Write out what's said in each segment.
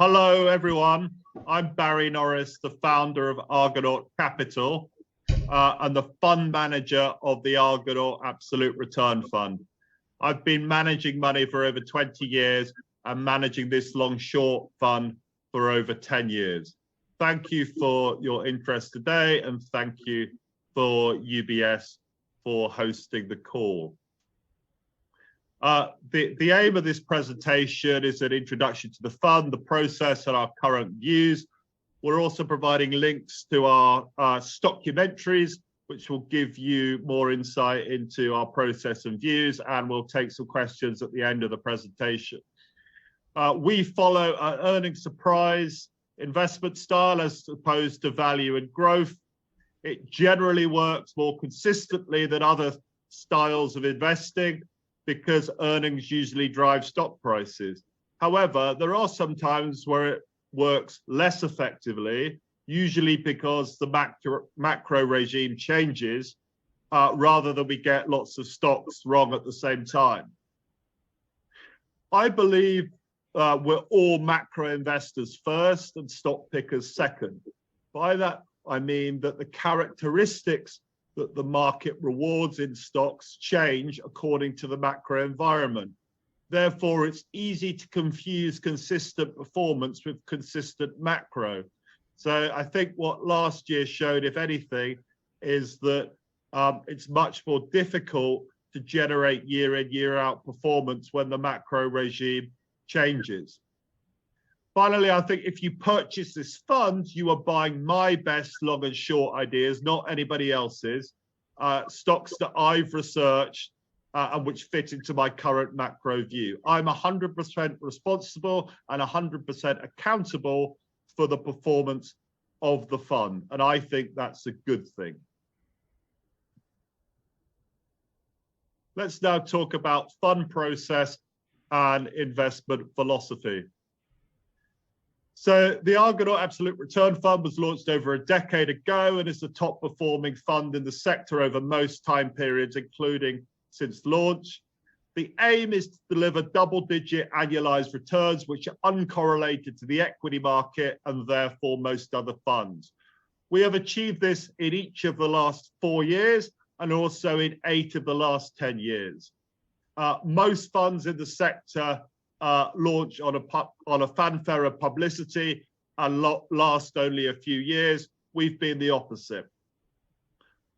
Hello, everyone. I'm Barry Norris, the founder of Argonaut Capital and the fund manager of the Argonaut Absolute Return Fund. I've been managing money for over 20 years and managing this long-short fund for over 10 years. Thank you for your interest today, and thank you for UBS for hosting the call. The aim of this presentation is an introduction to the fund, the process, and our current views. We're also providing links to our documentaries, which will give you more insight into our process and views, and we'll take some questions at the end of the presentation. We follow an earnings surprise investment style as opposed to value and growth. It generally works more consistently than other styles of investing, because earnings usually drive stock prices. However, there are some times where it works less effectively, usually because the macro regime changes, rather than we get lots of stocks wrong at the same time. I believe we're all macro investors first and stock pickers second. By that, I mean that the characteristics that the market rewards in stocks change according to the macro environment. Therefore, it's easy to confuse consistent performance with consistent macro. So I think what last year showed, if anything, is that it's much more difficult to generate year in, year out performance when the macro regime changes. Finally, I think if you purchase this fund, you are buying my best long and short ideas, not anybody else's, stocks that I've researched and which fit into my current macro view. I'm 100% responsible and 100% accountable for the performance of the fund, and I think that's a good thing. Let's now talk about fund process and investment philosophy. So the Argonaut Absolute Return Fund was launched over a decade ago and is the top performing fund in the sector over most time periods, including since launch. The aim is to deliver double-digit annualized returns, which are uncorrelated to the equity market and therefore most other funds. We have achieved this in each of the last 4 years and also in 8 of the last 10 years. Most funds in the sector launch on a fanfare of publicity and last only a few years. We've been the opposite.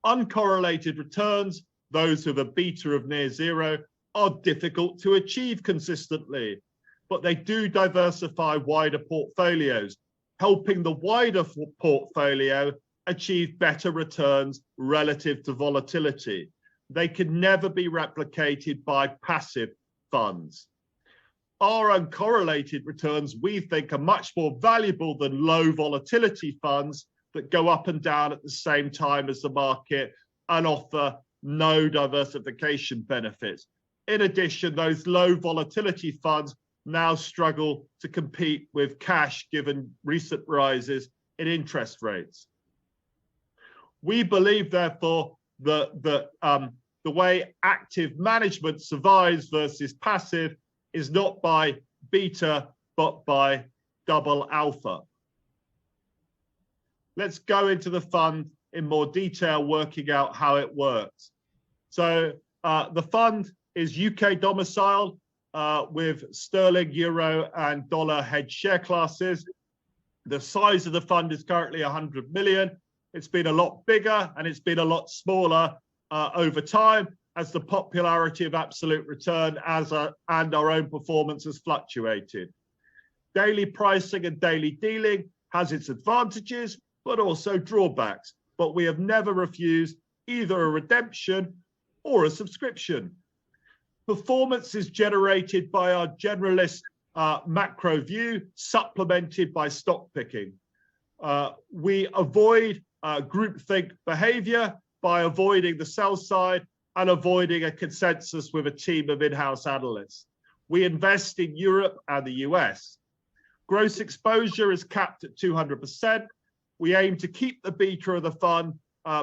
Uncorrelated returns, those with a beta of near zero, are difficult to achieve consistently, but they do diversify wider portfolios, helping the wider portfolio achieve better returns relative to volatility. They can never be replicated by passive funds. Our uncorrelated returns, we think, are much more valuable than low volatility funds that go up and down at the same time as the market and offer no diversification benefits. In addition, those low volatility funds now struggle to compete with cash given recent rises in interest rates. We believe, therefore, that the way active management survives versus passive is not by beta, but by double alpha. Let's go into the fund in more detail, working out how it works. So the fund is UK domiciled with sterling, euro, and dollar hedge share classes. The size of the fund is currently 100 million. It's been a lot bigger and it's been a lot smaller over time, as the popularity of absolute return and our own performance has fluctuated. Daily pricing and daily dealing has its advantages, but also drawbacks. But we have never refused either a redemption or a subscription. Performance is generated by our generalist macro view, supplemented by stock picking. We avoid groupthink behavior by avoiding the sell side and avoiding a consensus with a team of in-house analysts. We invest in Europe and the US. Gross exposure is capped at 200%. We aim to keep the beta of the fund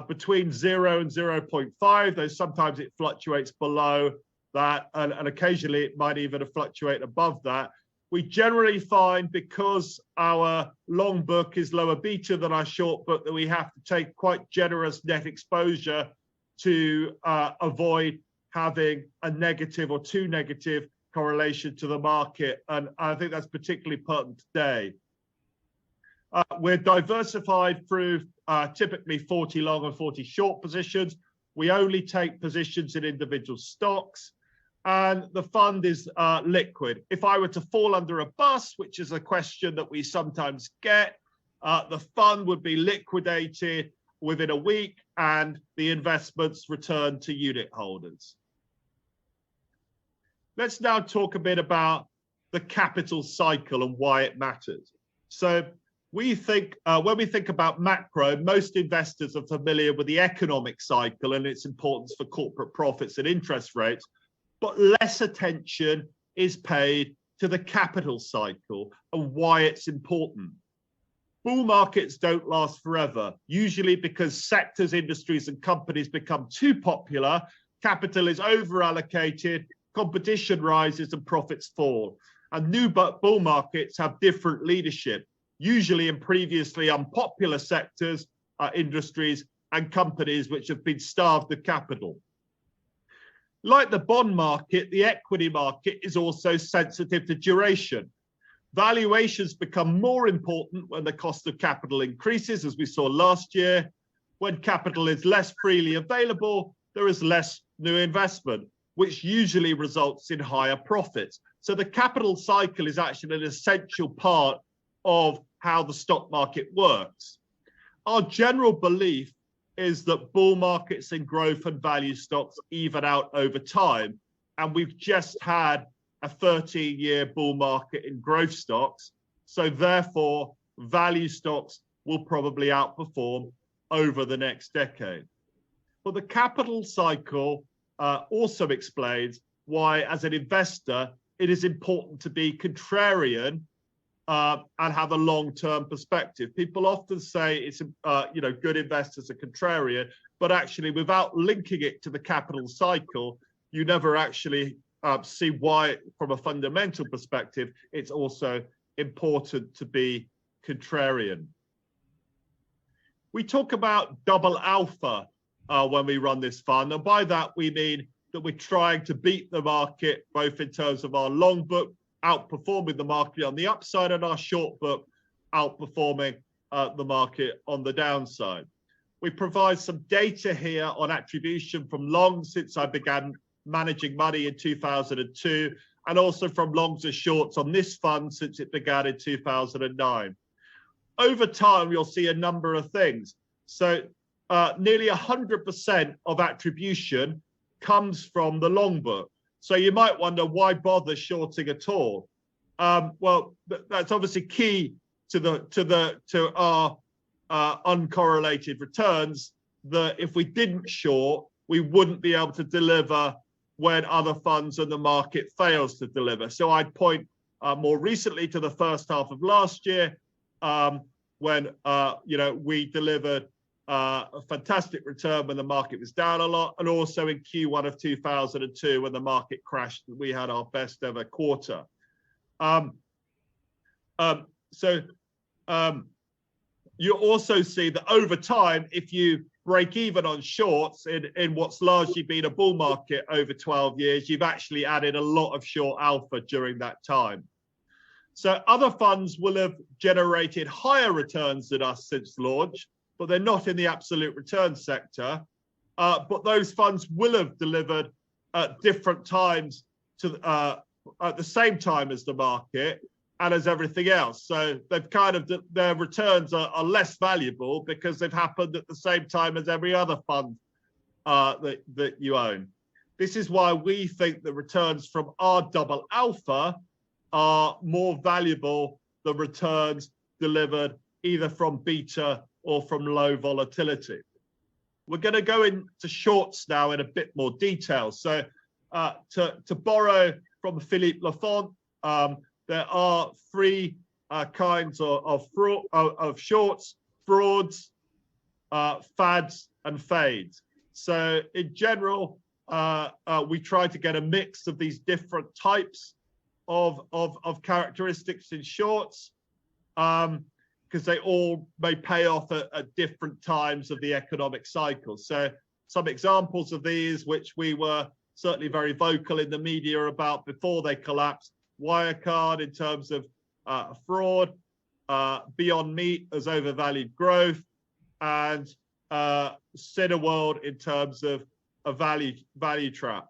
between 0 and 0.5, though sometimes it fluctuates below that, and occasionally it might even fluctuate above that. We generally find, because our long book is lower beta than our short book, that we have to take quite generous net exposure to avoid having a negative or too negative correlation to the market. And I think that's particularly pertinent today. We're diversified through typically 40 long and 40 short positions. We only take positions in individual stocks, and the fund is liquid. If I were to fall under a bus, which is a question that we sometimes get, the fund would be liquidated within a week and the investments returned to unit holders. Let's now talk a bit about the capital cycle and why it matters. So we think, when we think about macro, most investors are familiar with the economic cycle and its importance for corporate profits and interest rates, but less attention is paid to the capital cycle and why it's important. Bull markets don't last forever, usually because sectors, industries, and companies become too popular, capital is over-allocated, competition rises and profits fall. And new bull markets have different leadership, usually in previously unpopular sectors, industries, and companies which have been starved of capital. Like the bond market, the equity market is also sensitive to duration. Valuations become more important when the cost of capital increases, as we saw last year. When capital is less freely available, there is less new investment, which usually results in higher profits. So the capital cycle is actually an essential part of how the stock market works. Our general belief is that bull markets in growth and value stocks even out over time. And we've just had a 13-year bull market in growth stocks. So therefore, value stocks will probably outperform over the next decade. But the capital cycle also explains why, as an investor, it is important to be contrarian and have a long-term perspective. People often say it's good investors are contrarian, but actually, without linking it to the capital cycle, you never actually see why, from a fundamental perspective, it's also important to be contrarian. We talk about double alpha when we run this fund, and by that we mean that we're trying to beat the market, both in terms of our long book outperforming the market on the upside and our short book outperforming the market on the downside. We provide some data here on attribution from long since I began managing money in 2002, and also from longs and shorts on this fund since it began in 2009. Over time, you'll see a number of things. So nearly 100% of attribution comes from the long book. So you might wonder, why bother shorting at all? Well, that's obviously key to our uncorrelated returns, that if we didn't short, we wouldn't be able to deliver when other funds in the market fails to deliver. So I'd point more recently to the first half of last year, when we delivered a fantastic return when the market was down a lot, and also in Q1 of 2002 when the market crashed, we had our best ever quarter. You also see that over time, if you break even on shorts in what's largely been a bull market over 12 years, you've actually added a lot of short alpha during that time. So other funds will have generated higher returns than us since launch, but they're not in the absolute return sector. But those funds will have delivered at different times at the same time as the market and as everything else. So they've their returns are less valuable because they've happened at the same time as every other fund that you own. This is why we think the returns from our double alpha are more valuable than returns delivered either from beta or from low volatility. We're going to go into shorts now in a bit more detail. So to borrow from Philippe Lafont, there are three kinds of shorts: frauds, fads, and fades. So in general, we try to get a mix of these different types of characteristics in shorts, because they all may pay off at different times of the economic cycle. So some examples of these, which we were certainly very vocal in the media about before they collapsed: Wirecard in terms of fraud, Beyond Meat as overvalued growth, and Cineworld in terms of a value trap.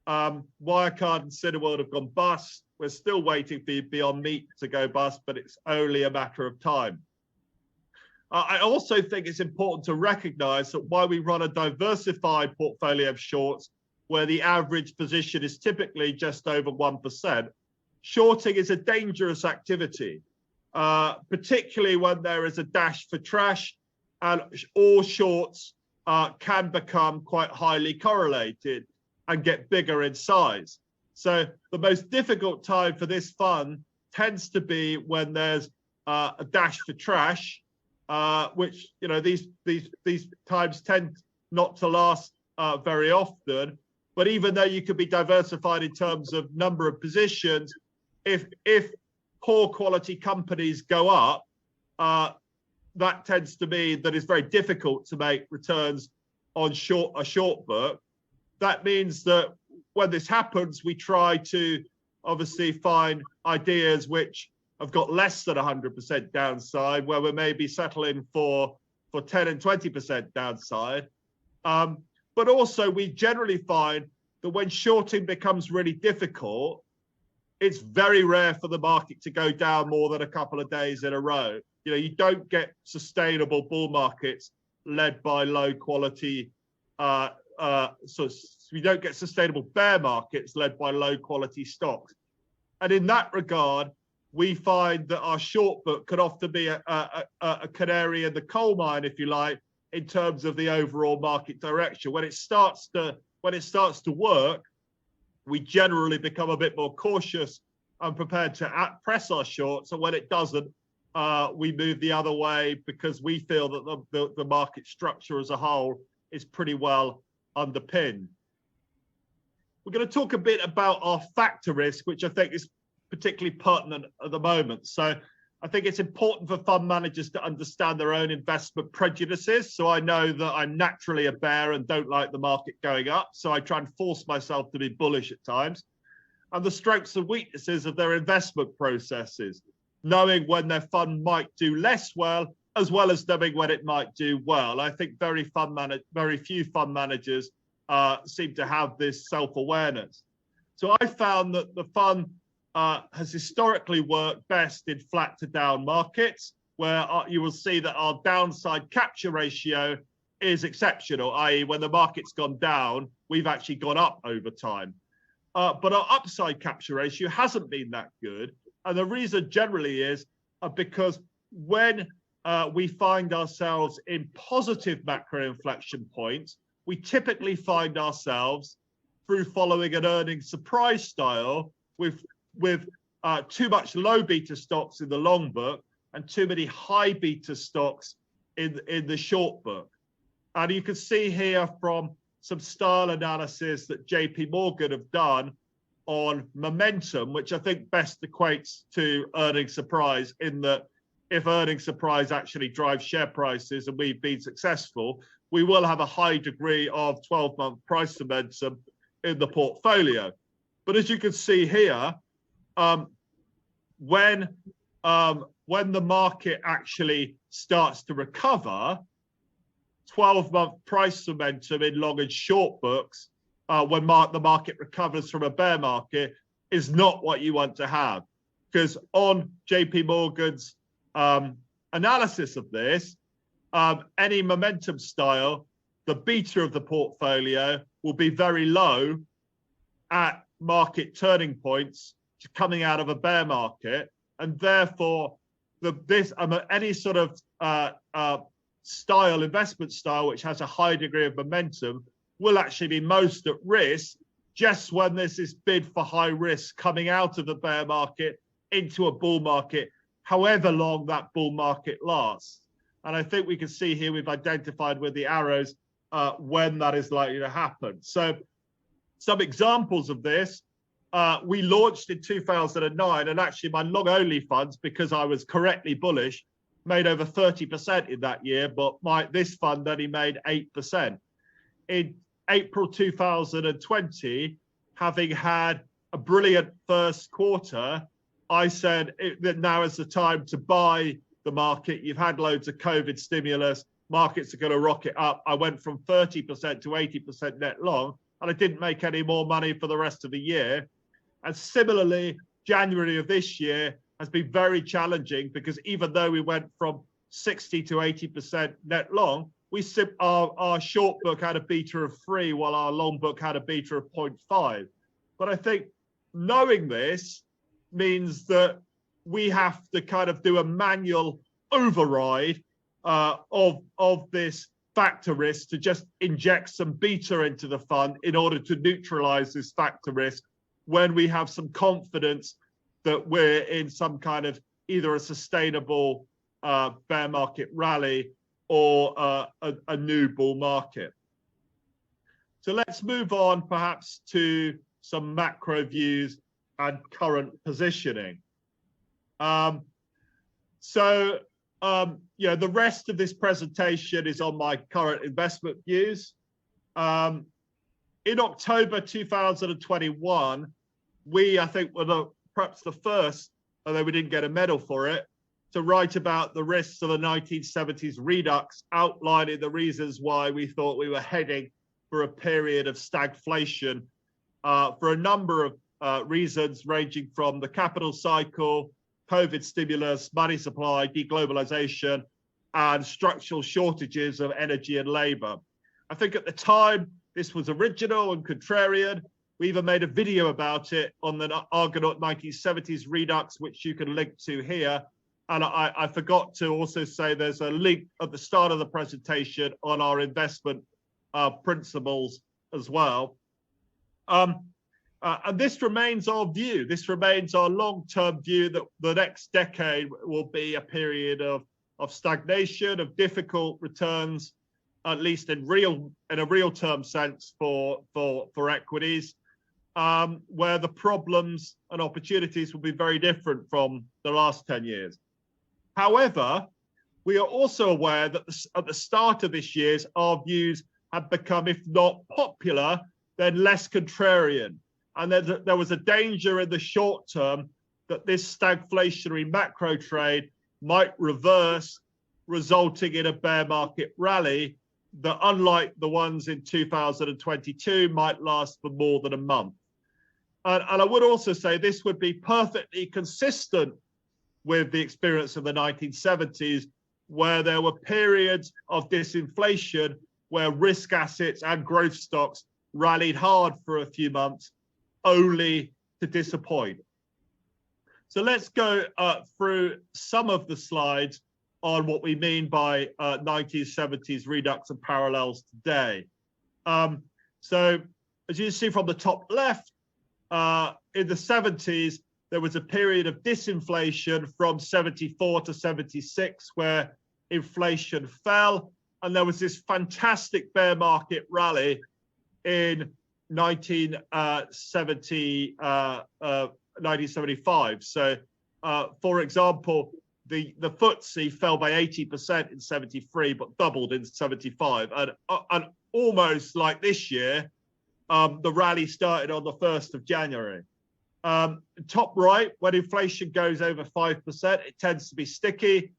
Wirecard and Cineworld have gone bust. We're still waiting for Beyond Meat to go bust, but it's only a matter of time. I also think it's important to recognize that while we run a diversified portfolio of shorts, where the average position is typically just over 1%, shorting is a dangerous activity, particularly when there is a dash for trash, and all shorts can become quite highly correlated and get bigger in size. So the most difficult time for this fund tends to be when there's a dash for trash, which, you know, these times tend not to last very often. But even though you could be diversified in terms of number of positions, if poor quality companies go up, that tends to mean that it's very difficult to make returns on a short book. That means that when this happens, we try to obviously find ideas which have got less than 100% downside, where we may be settling for 10 and 20% downside. But also we generally find that when shorting becomes really difficult, it's very rare for the market to go down more than a couple of days in a row. You know, you don't get sustainable bull markets led by low quality, so we don't get sustainable bear markets led by low quality stocks. And in that regard, we find that our short book could often be a canary in the coal mine, if you like, in terms of the overall market direction. When it starts to work, we generally become a bit more cautious and prepared to press our shorts. And when it doesn't, we move the other way, because we feel that the market structure as a whole is pretty well underpinned. We're going to talk a bit about our factor risk, which I think is particularly pertinent at the moment. So I think it's important for fund managers to understand their own investment prejudices. So I know that I'm naturally a bear and don't like the market going up, so I try and force myself to be bullish at times. And the strengths and weaknesses of their investment processes, knowing when their fund might do less well as knowing when it might do well. I think very few fund managers seem to have this self-awareness. So I found that the fund has historically worked best in flat to down markets, where you will see that our downside capture ratio is exceptional, i.e. when the market's gone down, we've actually gone up over time. But our upside capture ratio hasn't been that good. And the reason generally is because when we find ourselves in positive macro inflection points, we typically find ourselves through following an earnings surprise style with too much low beta stocks in the long book and too many high beta stocks in the short book. And you can see here from some style analysis that JP Morgan have done on momentum, which I think best equates to earnings surprise, in that if earnings surprise actually drives share prices and we've been successful, we will have a high degree of 12-month price momentum in the portfolio. But as you can see here, when the market actually starts to recover, 12-month price momentum in long and short books, when the market recovers from a bear market, is not what you want to have. Because on JP Morgan's analysis of this, any momentum style, the beta of the portfolio will be very low at market turning points coming out of a bear market, and therefore any sort of investment style which has a high degree of momentum will actually be most at risk just when this is bid for high risk coming out of the bear market into a bull market, however long that bull market lasts. And I think we can see here we've identified with the arrows when that is likely to happen. So some examples of this we launched in 2009, and actually my long-only funds, because I was correctly bullish, made over 30% in that year, but this fund only made 8%. In April 2020, having had a brilliant first quarter, I said that now is the time to buy the market. You've had loads of COVID stimulus, markets are going to rocket up. I went from 30% to 80% net long, and I didn't make any more money for the rest of the year. And similarly, January of this year has been very challenging, because even though we went from 60 to 80% net long, our short book had a beta of 3, while our long book had a beta of 0.5. But I think knowing this means that we have to kind of do a manual override of this factor risk to just inject some beta into the fund in order to neutralize this factor risk when we have some confidence that we're in some kind of either a sustainable bear market rally or a new bull market. So let's move on perhaps to some macro views and current positioning. The rest of this presentation is on my current investment views. In October 2021, I think, were perhaps the first, although we didn't get a medal for it, to write about the risks of the 1970s redux, outlining the reasons why we thought we were heading for a period of stagflation for a number of reasons, ranging from the capital cycle, COVID stimulus, money supply, deglobalization, and structural shortages of energy and labor. I think at the time, this was original and contrarian. We even made a video about it on the Argonaut 1970s redux, which you can link to here. And I forgot to also say there's a link at the start of the presentation on our investment principles as well. And this remains our view. This remains our long-term view that the next decade will be a period of stagnation, of difficult returns, at least in a real term sense for equities, where the problems and opportunities will be very different from the last 10 years. However, we are also aware that at the start of this year, our views have become, if not popular, then less contrarian. And there was a danger in the short term that this stagflationary macro trade might reverse, resulting in a bear market rally that, unlike the ones in 2022, might last for more than a month. And I would also say this would be perfectly consistent with the experience of the 1970s, where there were periods of disinflation where risk assets and growth stocks rallied hard for a few months, only to disappoint. So let's go through some of the slides on what we mean by 1970s redux and parallels today. So as you see from the top left, in the 70s, there was a period of disinflation from 74 to 76, where inflation fell, and there was this fantastic bear market rally in 1975. So, for example, the FTSE fell by 80% in 73, but doubled in 75. And almost like this year, the rally started on the 1st of January. Top right, when inflation goes over 5%, it tends to be sticky,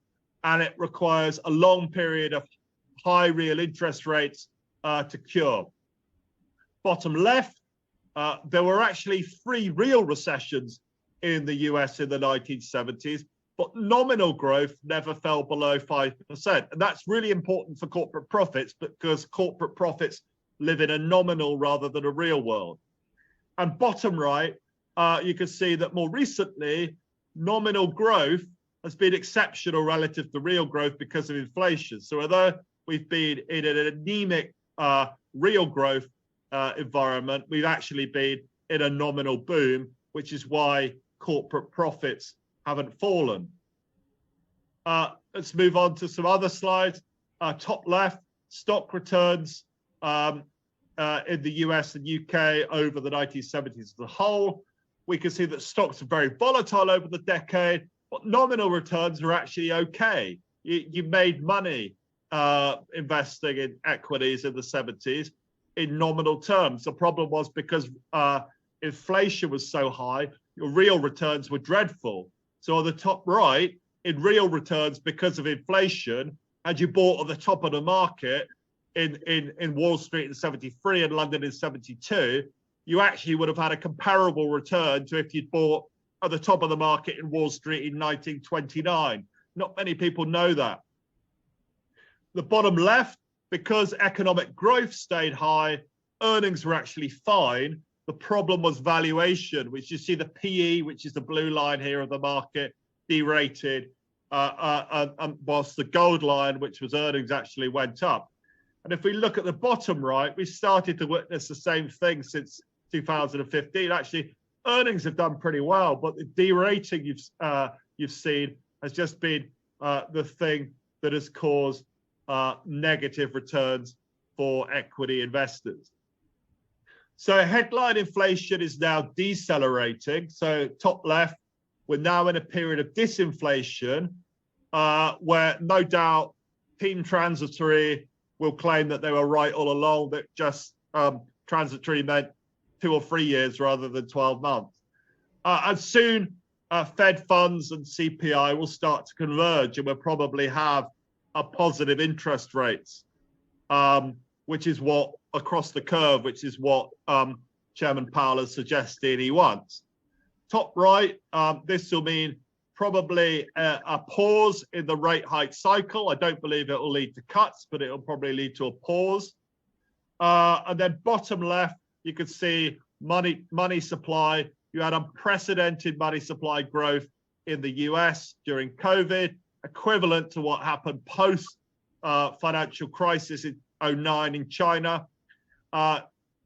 and it requires a long period of high real interest rates to cure. Bottom left, there were actually 3 real recessions in the US in the 1970s, but nominal growth never fell below 5%. And that's really important for corporate profits, because corporate profits live in a nominal rather than a real world. And bottom right, you can see that more recently, nominal growth has been exceptional relative to real growth because of inflation. So although we've been in an anemic real growth environment, we've actually been in a nominal boom, which is why corporate profits haven't fallen. Let's move on to some other slides. Top left, stock returns in the US and UK over the 1970s as a whole. we can see that stocks are very volatile over the decade, but nominal returns are actually okay. You made money investing in equities in the 70s in nominal terms. The problem was because inflation was so high, your real returns were dreadful. So on the top right, in real returns because of inflation, had you bought at the top of the market in Wall Street in 73 and London in 72, you actually would have had a comparable return to if you'd bought at the top of the market in Wall Street in 1929. Not many people know that. The bottom left, because economic growth stayed high, earnings were actually fine. The problem was valuation, which you see the PE, which is the blue line here of the market, derated, whilst the gold line, which was earnings, actually went up. And if we look at the bottom right, we started to witness the same thing since 2015. Actually, earnings have done pretty well, but the derating you've seen has just been the thing that has caused negative returns for equity investors. So headline inflation is now decelerating. So top left, we're now in a period of disinflation, where no doubt Team Transitory will claim that they were right all along, that just transitory meant 2 or 3 years rather than 12 months. And soon Fed funds and CPI will start to converge, and we'll probably have a positive interest rates, which is what across the curve, which is what Chairman Powell has suggested he wants. Top right, this will mean probably a pause in the rate hike cycle. I don't believe it will lead to cuts, but it will probably lead to a pause. And then bottom left, you can see money supply. You had unprecedented money supply growth in the US during COVID, equivalent to what happened post financial crisis in 2009 in China.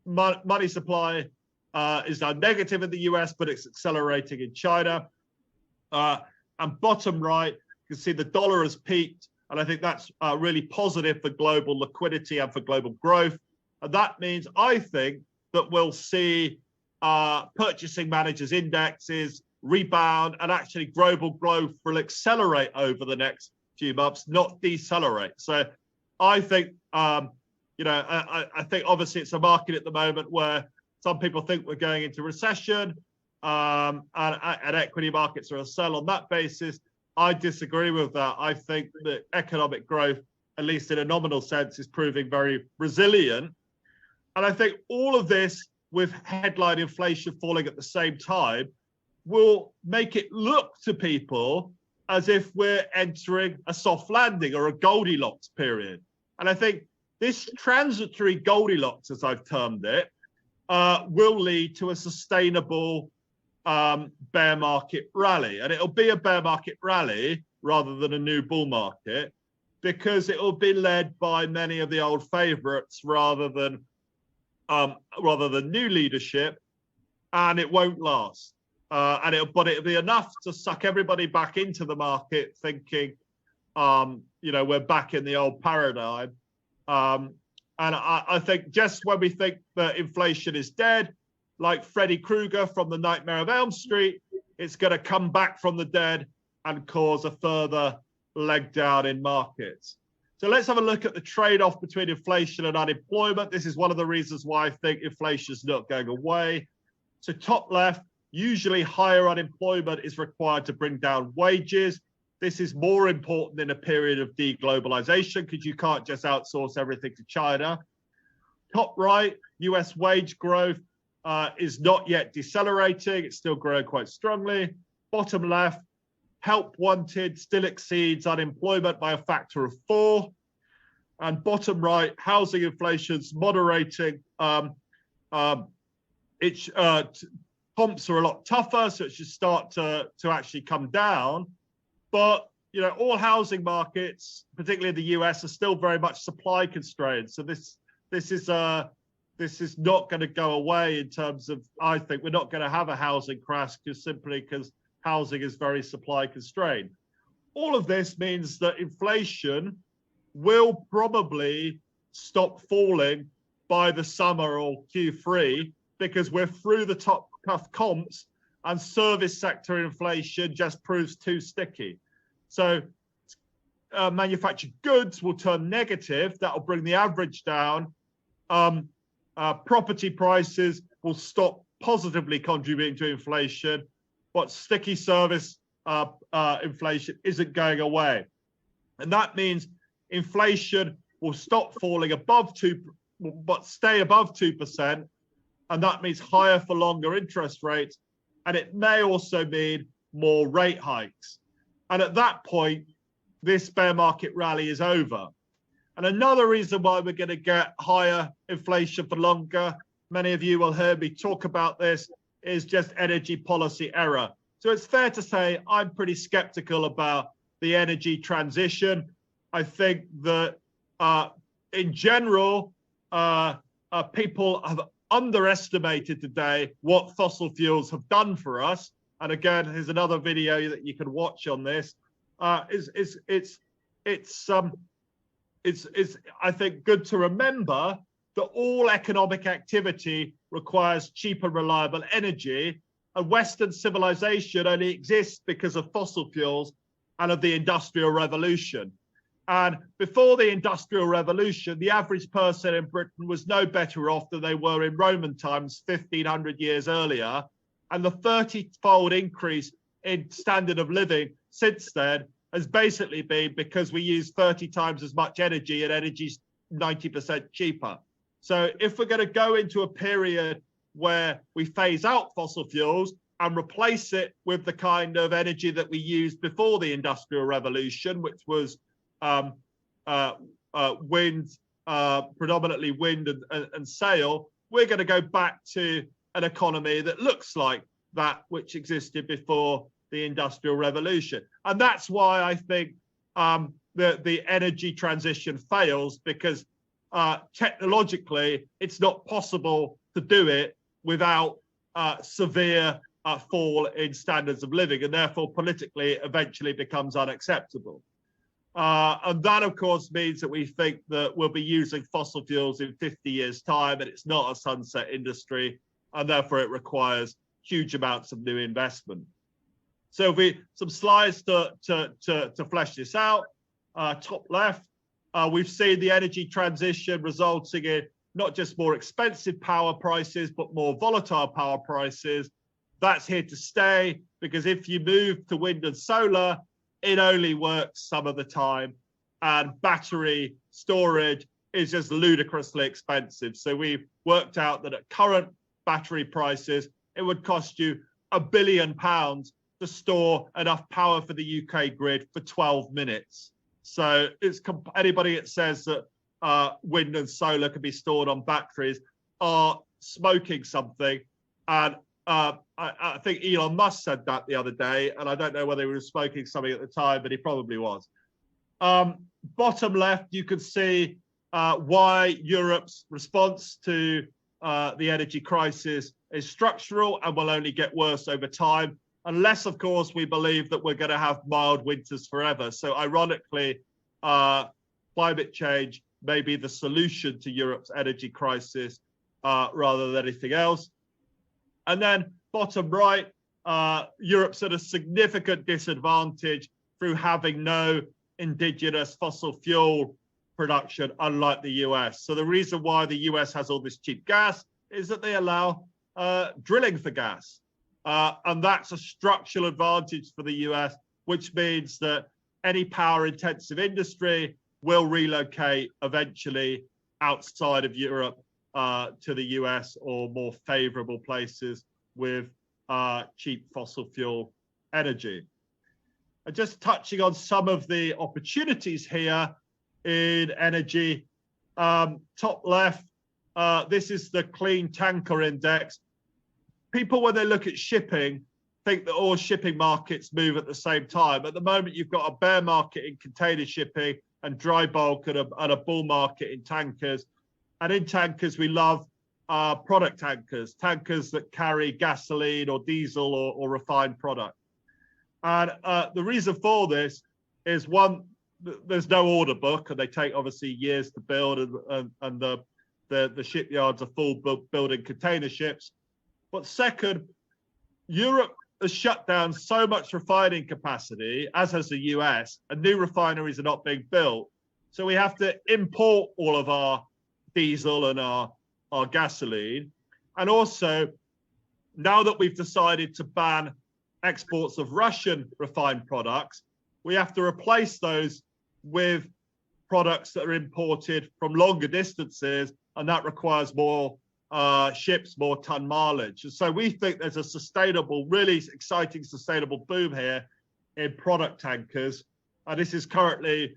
Money supply is now negative in the US, but it's accelerating in China. And bottom right, you can see the dollar has peaked, and I think that's really positive for global liquidity and for global growth. And that means, I think, that we'll see purchasing managers' indexes rebound, and actually global growth will accelerate over the next few months, not decelerate. So I think, I think obviously it's a market at the moment where some people think we're going into recession, and equity markets are a sell on that basis. I disagree with that. I think that economic growth, at least in a nominal sense, is proving very resilient. And I think all of this, with headline inflation falling at the same time, will make it look to people as if we're entering a soft landing or a Goldilocks period. And I think this transitory Goldilocks, as I've termed it, will lead to a sustainable bear market rally. And it'll be a bear market rally rather than a new bull market, because it will be led by many of the old favorites rather than new leadership, and it won't last. But it'll be enough to suck everybody back into the market, thinking, we're back in the old paradigm. And I think just when we think that inflation is dead, like Freddy Krueger from The Nightmare of Elm Street, it's going to come back from the dead and cause a further leg down in markets. So let's have a look at the trade-off between inflation and unemployment. This is one of the reasons why I think inflation is not going away. So top left, usually higher unemployment is required to bring down wages. This is more important in a period of deglobalization, because you can't just outsource everything to China. Top right, US wage growth is not yet decelerating. It's still growing quite strongly. Bottom left, help wanted still exceeds unemployment by a factor of 4. And bottom right, housing inflation's moderating. Comps are a lot tougher, so it should start to actually come down. But all housing markets, particularly in the US, are still very much supply constrained. So this is not going to go away in terms of, I think we're not going to have a housing crash simply because housing is very supply constrained. All of this means that inflation will probably stop falling by the summer or Q3, because we're through the tough comps and service sector inflation just proves too sticky. So manufactured goods will turn negative. That'll bring the average down. Property prices will stop positively contributing to inflation, but sticky service inflation isn't going away. And that means inflation will stop falling above 2%, but stay above 2%. And that means higher for longer interest rates. And it may also mean more rate hikes. And at that point, this bear market rally is over. And another reason why we're going to get higher inflation for longer, many of you will hear me talk about this, is just energy policy error. So it's fair to say I'm pretty skeptical about the energy transition. I think that in general, people have underestimated today what fossil fuels have done for us. And again, here's another video that you can watch on this. It's I think good to remember that all economic activity requires cheap and reliable energy, and Western civilization only exists because of fossil fuels and of the Industrial Revolution. And before the Industrial Revolution, the average person in Britain was no better off than they were in Roman times 1,500 years earlier. And the 30-fold increase in standard of living since then has basically been because we use 30 times as much energy, and energy's 90% cheaper. So if we're going to go into a period where we phase out fossil fuels and replace it with the kind of energy that we used before the Industrial Revolution, which was wind, predominantly wind and sail, we're going to go back to an economy that looks like that which existed before the Industrial Revolution. And that's why I think the energy transition fails, because technologically it's not possible to do it without severe fall in standards of living, and therefore politically it eventually becomes unacceptable. And that, of course, means that we think that we'll be using fossil fuels in 50 years' time, and it's not a sunset industry, and therefore it requires huge amounts of new investment. So some slides to flesh this out. Top left, we've seen the energy transition resulting in not just more expensive power prices, but more volatile power prices. That's here to stay, because if you move to wind and solar, it only works some of the time, and battery storage is just ludicrously expensive. So we've worked out that at current battery prices, it would cost you £1 billion to store enough power for the UK grid for 12 minutes. So it's anybody that says that wind and solar can be stored on batteries are smoking something. And I think Elon Musk said that the other day, and I don't know whether he was smoking something at the time, but he probably was. Bottom left, you can see why Europe's response to the energy crisis is structural and will only get worse over time, unless, of course, we believe that we're going to have mild winters forever. So ironically, climate change may be the solution to Europe's energy crisis rather than anything else. And then bottom right, Europe's at a significant disadvantage through having no indigenous fossil fuel production, unlike the US. So the reason why the US has all this cheap gas is that they allow drilling for gas. And that's a structural advantage for the US, which means that any power intensive industry will relocate eventually outside of Europe to the US or more favorable places with cheap fossil fuel energy. And just touching on some of the opportunities here in energy, top left, this is the clean tanker index. People, when they look at shipping, think that all shipping markets move at the same time. At the moment, you've got a bear market in container shipping and dry bulk and a bull market in tankers. And in tankers, we love product tankers, tankers that carry gasoline or diesel or refined product. And the reason for this is, one, there's no order book, and they take obviously years to build, and the shipyards are full building container ships. But second, Europe has shut down so much refining capacity, as has the US, and new refineries are not being built. So we have to import all of our diesel and our gasoline. And also, now that we've decided to ban exports of Russian refined products, we have to replace those with products that are imported from longer distances, and that requires more ships, more ton mileage. And so we think there's a sustainable, really exciting sustainable boom here in product tankers. And this is currently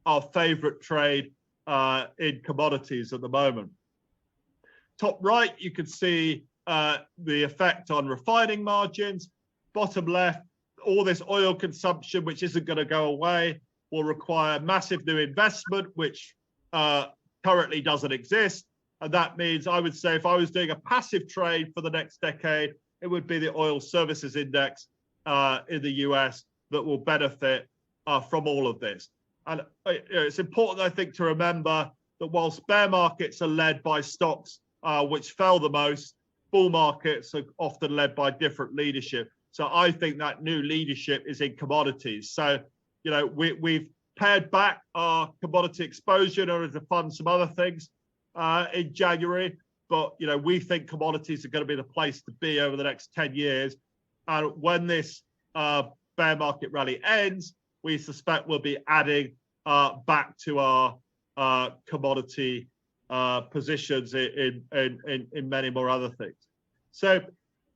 our favorite trade in commodities at the moment. Top right, you can see the effect on refining margins. Bottom left, all this oil consumption, which isn't going to go away, will require massive new investment, which currently doesn't exist. And that means, I would say, if I was doing a passive trade for the next decade, it would be the oil services index in the US that will benefit from all of this. And it's important, I think, to remember that whilst bear markets are led by stocks which fell the most, bull markets are often led by different leadership. So I think that new leadership is in commodities. So, you know, we've pared back our commodity exposure in order to fund some other things in January. But, you know, we think commodities are going to be the place to be over the next 10 years. And when this bear market rally ends, we suspect we'll be adding back to our commodity positions in many more other things. So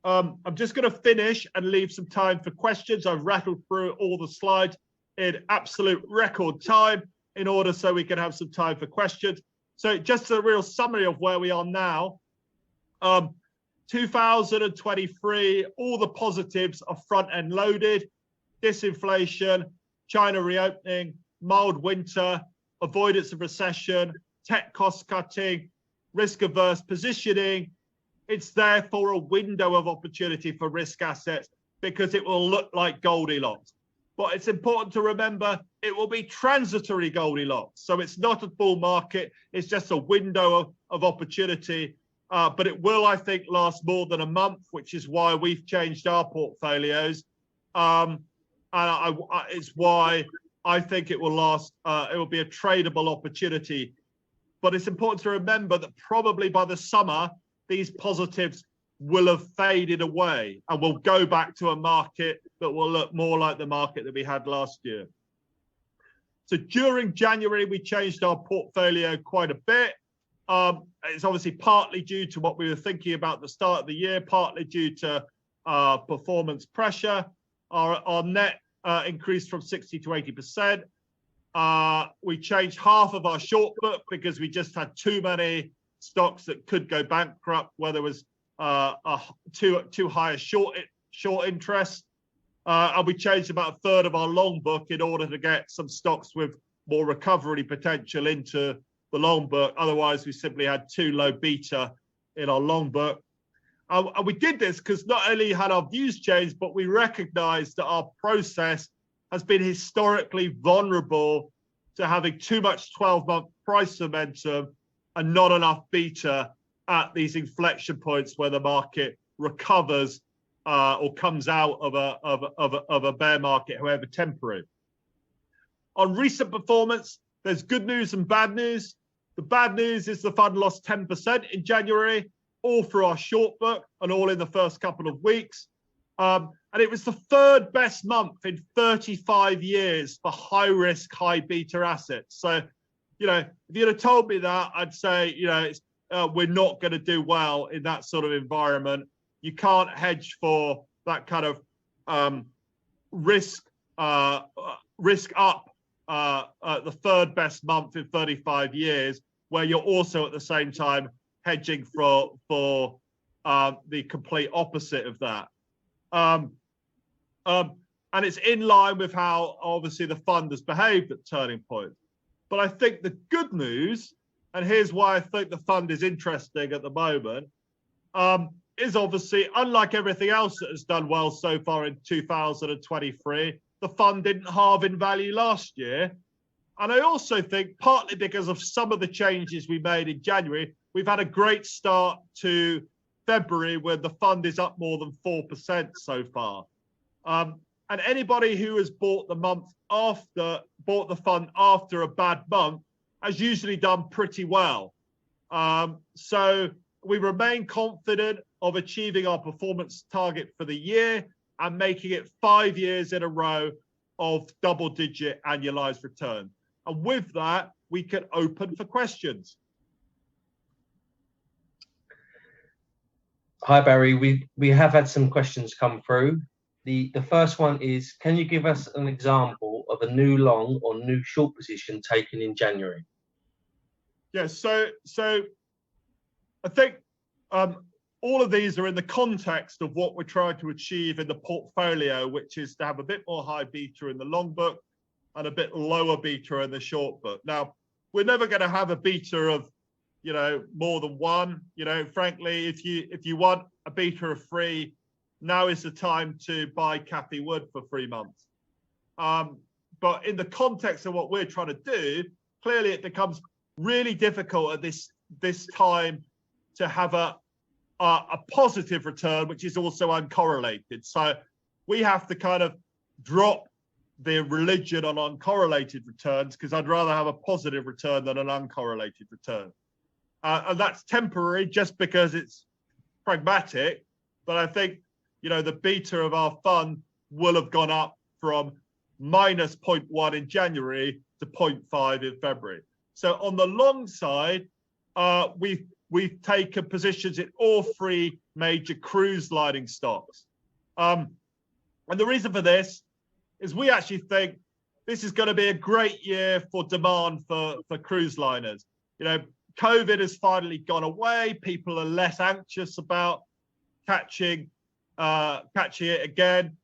I'm just going to finish and leave some time for questions. I've rattled through all the slides in absolute record time in order so we can have some time for questions. So just a real summary of where we are now. 2023, all the positives are front-end loaded. Disinflation, China reopening, mild winter, avoidance of recession, tech cost cutting, risk-averse positioning. It's therefore a window of opportunity for risk assets because it will look like Goldilocks. But it's important to remember it will be transitory Goldilocks. So it's not a bull market. It's just a window of opportunity. But it will, I think, last more than a month, which is why we've changed our portfolios. And it's why I think it will last. It will be a tradable opportunity. But it's important to remember that probably by the summer, these positives will have faded away and we'll go back to a market that will look more like the market that we had last year. So during January, we changed our portfolio quite a bit. It's obviously partly due to what we were thinking about at the start of the year, partly due to performance pressure. Our net increased from 60 to 80%. We changed half of our short book because we just had too many stocks that could go bankrupt where there was too high a short interest. And we changed about a third of our long book in order to get some stocks with more recovery potential into the long book. Otherwise, we simply had too low beta in our long book. And we did this because not only had our views changed, but we recognized that our process has been historically vulnerable to having too much 12-month price momentum and not enough beta at these inflection points where the market recovers or comes out of a bear market, however temporary. On recent performance, there's good news and bad news. The bad news is the fund lost 10% in January, all through our short book and all in the first couple of weeks. And it was the third best month in 35 years for high risk, high beta assets. So, you know, if you'd have told me that, I'd say, you know, we're not going to do well in that sort of environment. You can't hedge for that kind of risk up the third best month in 35 years, where you're also at the same time hedging for the complete opposite of that. And it's in line with how obviously the fund has behaved at Turning Point. But I think the good news, and here's why I think the fund is interesting at the moment, is obviously, unlike everything else that has done well so far in 2023, the fund didn't halve in value last year. And I also think, partly because of some of the changes we made in January, we've had a great start to February, where the fund is up more than 4% so far. And anybody who has bought the fund after a bad month has usually done pretty well. So we remain confident of achieving our performance target for the year and making it 5 years in a row of double-digit annualized return. And with that, we can open for questions. Hi, Barry. We have had some questions come through. The first one is, can you give us an example of a new long or new short position taken in January? Yeah, so I think all of these are in the context of what we're trying to achieve in the portfolio, which is to have a bit more high beta in the long book and a bit lower beta in the short book. Now, we're never going to have a beta of, more than one. Frankly, if you want a beta of 3, now is the time to buy Cathie Wood for 3 months. But in the context of what we're trying to do, clearly it becomes really difficult at this time to have a positive return, which is also uncorrelated. So we have to kind of drop the religion on uncorrelated returns, because I'd rather have a positive return than an uncorrelated return. And that's temporary just because it's pragmatic. But I think, the beta of our fund will have gone up from minus 0.1 in January to 0.5 in February. So on the long side, we've taken positions in all 3 major cruise lining stocks. And the reason for this is we actually think this is going to be a great year for demand for cruise liners. COVID has finally gone away. People are less anxious about catching it again.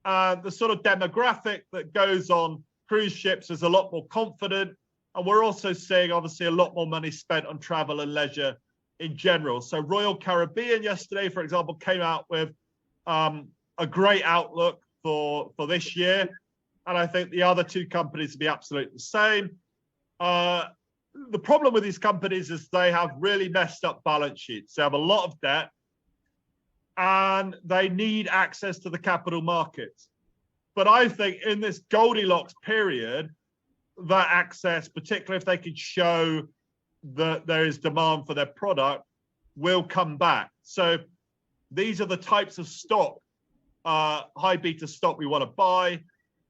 The sort of demographic that goes on cruise ships is a lot more confident. And we're also seeing, obviously, a lot more money spent on travel and leisure in general. So Royal Caribbean yesterday, for example, came out with a great outlook for this year. And I think the other 2 companies will be absolutely the same. The problem with these companies is they have really messed up balance sheets. They have a lot of debt and they need access to the capital markets. But I think in this Goldilocks period, that access, particularly if they can show that there is demand for their product, will come back. So these are the types of stock, high beta stock we want to buy.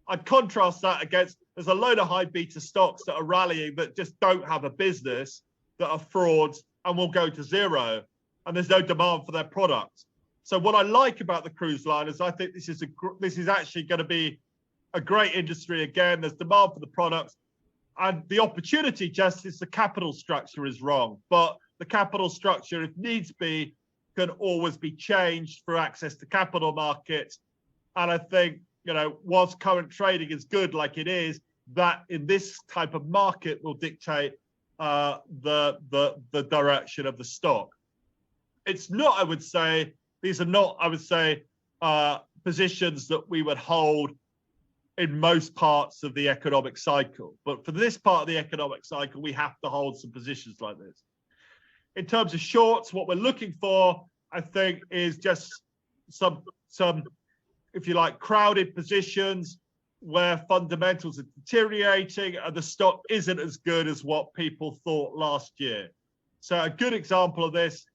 I'd contrast that against, there's a load of high beta stocks that are rallying that just don't have a business, that are frauds and will go to zero, and there's no demand for their products. So what I like about the cruise liners, I think this is actually going to be a great industry again. There's demand for the products, and the opportunity just is the capital structure is wrong. But the capital structure, if needs be, can always be changed through access to capital markets. And I think, whilst current trading is good like it is, that in this type of market will dictate the direction of the stock. It's not, I would say, these are not, I would say, positions that we would hold in most parts of the economic cycle. But for this part of the economic cycle, we have to hold some positions like this. In terms of shorts, what we're looking for, I think, is just some, if you like, crowded positions where fundamentals are deteriorating and the stock isn't as good as what people thought last year. So a good example of this,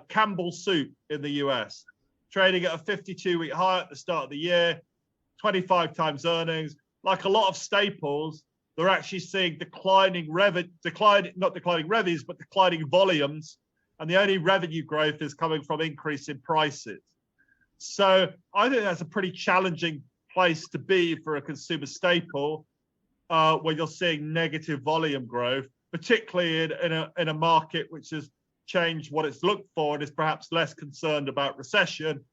Campbell Soup in the US, trading at a 52-week high at the start of the year, 25 times earnings. Like a lot of staples, they're actually seeing declining revenues, but declining volumes. And the only revenue growth is coming from increase in prices. So I think that's a pretty challenging place to be for a consumer staple, where you're seeing negative volume growth, particularly in a market which has changed what it's looked for and is perhaps less concerned about recession.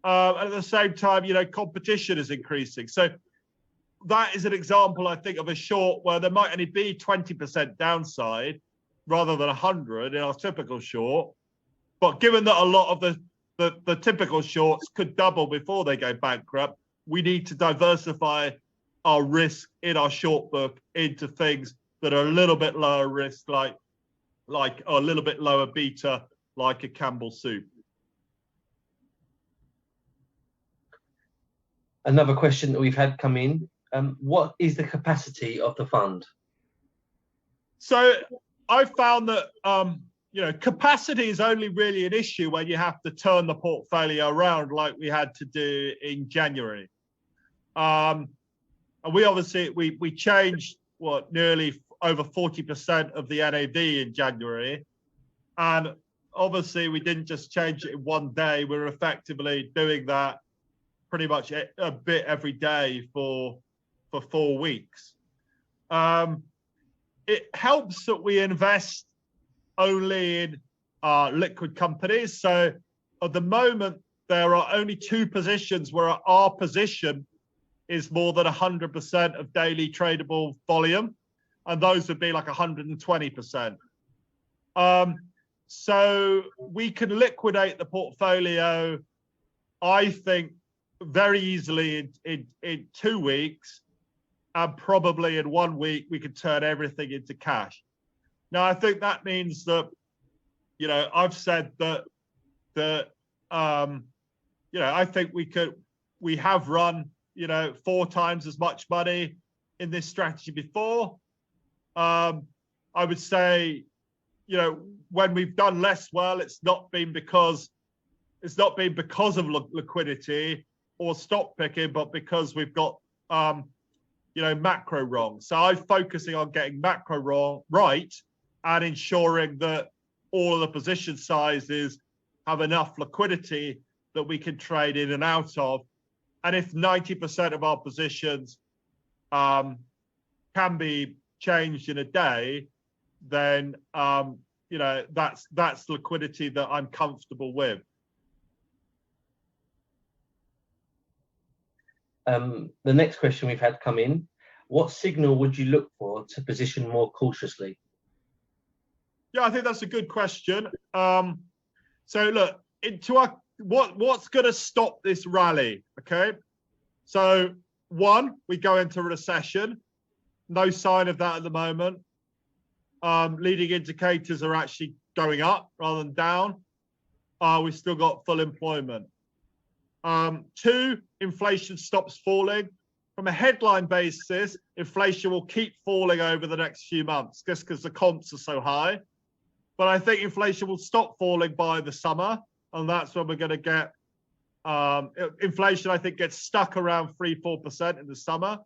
And at the same time, competition is increasing. So that is an example, I think, of a short where there might only be 20% downside rather than 100 in our typical short. But given that a lot of the typical shorts could double before they go bankrupt, we need to diversify our risk in our short book into things that are a little bit lower risk, like a little bit lower beta, like a Campbell Soup. Another question that we've had come in, what is the capacity of the fund? So I found that capacity is only really an issue when you have to turn the portfolio around like we had to do in January. And we obviously we changed nearly over 40% of the NAV in January, and obviously we didn't just change it in one day. We're effectively doing that pretty much a bit every day for 4 weeks. It helps that we invest only in liquid companies. So at the moment, there are only 2 positions where our position is more than 100% of daily tradable volume, and those would be like 120%. So we can liquidate the portfolio, I think, very easily in 2 weeks, and probably in 1 week we could turn everything into cash. Now, I think that means that, I've said that I think we have run 4 times as much money in this strategy before. I would say, when we've done less well, it's not been because of liquidity or stock picking, but because we've got macro wrong. So I'm focusing on getting macro right and ensuring that all of the position sizes have enough liquidity that we can trade in and out of. And if 90% of our positions can be changed in a day, then that's liquidity that I'm comfortable with. The next question we've had come in, what signal would you look for to position more cautiously? Yeah, I think that's a good question. So look, what's going to stop this rally? Okay, so 1, we go into recession. No sign of that at the moment. Leading indicators are actually going up rather than down. We've still got full employment. 2, inflation stops falling. From a headline basis, inflation will keep falling over the next few months just because the comps are so high. But I think inflation will stop falling by the summer, and that's when we're going to get inflation. I think gets stuck around 3-4% in the summer,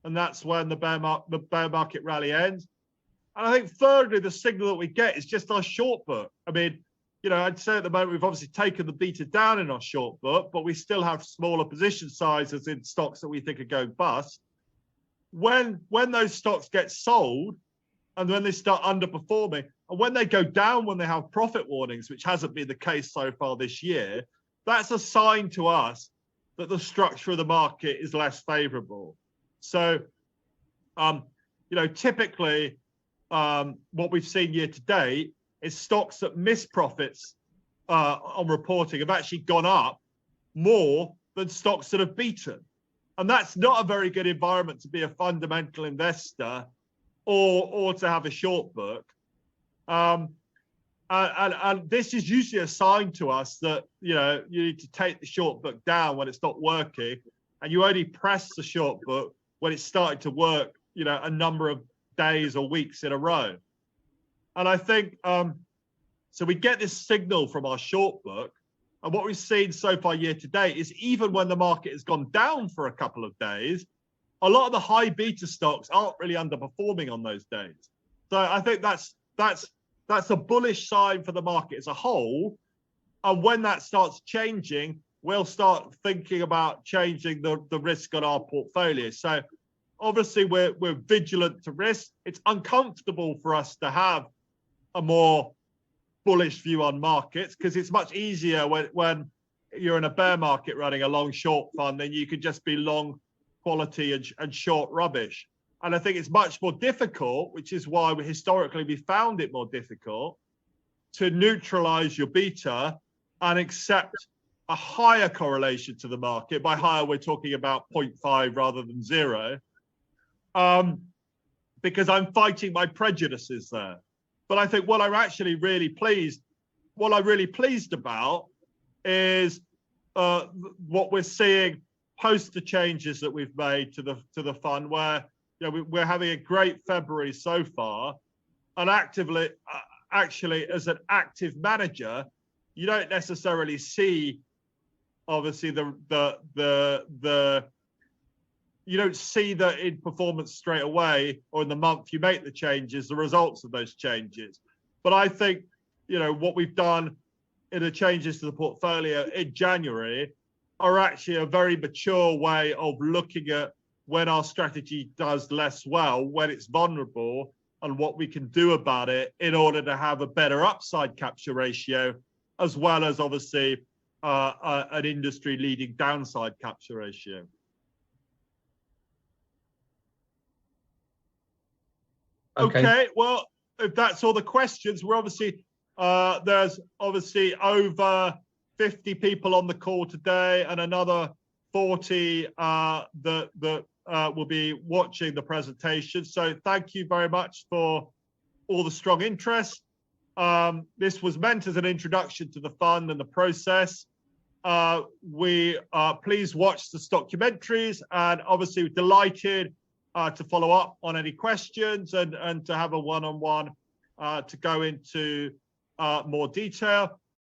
and that's when the bear market rally ends. And I think thirdly, the signal that we get is just our short book. I mean, I'd say at the moment we've obviously taken the beta down in our short book, but we still have smaller position sizes in stocks that we think are going bust. When those stocks get sold, and when they start underperforming, and when they go down, when they have profit warnings, which hasn't been the case so far this year, that's a sign to us that the structure of the market is less favorable. So, typically, what we've seen year to date is stocks that miss profits on reporting have actually gone up more than stocks that have beaten. And that's not a very good environment to be a fundamental investor or to have a short book. And this is usually a sign to us that, you need to take the short book down when it's not working, and you only press the short book when it's starting to work, a number of days or weeks in a row. And I think, so we get this signal from our short book, and what we've seen so far year to date is even when the market has gone down for a couple of days, a lot of the high beta stocks aren't really underperforming on those days. So I think that's a bullish sign for the market as a whole. And when that starts changing, we'll start thinking about changing the risk on our portfolio. So obviously we're vigilant to risk. It's uncomfortable for us to have a more bullish view on markets because it's much easier when you're in a bear market running a long short fund, then you could just be long quality and short rubbish. And I think it's much more difficult, which is why historically we found it more difficult to neutralize your beta and accept a higher correlation to the market. By higher, we're talking about 0.5 rather than 0, because I'm fighting my prejudices there. But I think what I'm really pleased about is what we're seeing post the changes that we've made to the fund, where we're having a great February so far, and actually as an active manager, you don't necessarily see, obviously, you don't see that in performance straight away, or in the month you make the changes, the results of those changes. But I think, what we've done in the changes to the portfolio in January are actually a very mature way of looking at when our strategy does less well, when it's vulnerable, and what we can do about it in order to have a better upside capture ratio, as well as obviously an industry-leading downside capture ratio. Okay, well, if that's all the questions, we're obviously, there's obviously over 50 people on the call today, and another 40 that will be watching the presentation. So thank you very much for all the strong interest. This was meant as an introduction to the fund and the process. Please watch the documentaries, and obviously we're delighted to follow up on any questions and to have a one-on-one to go into more detail.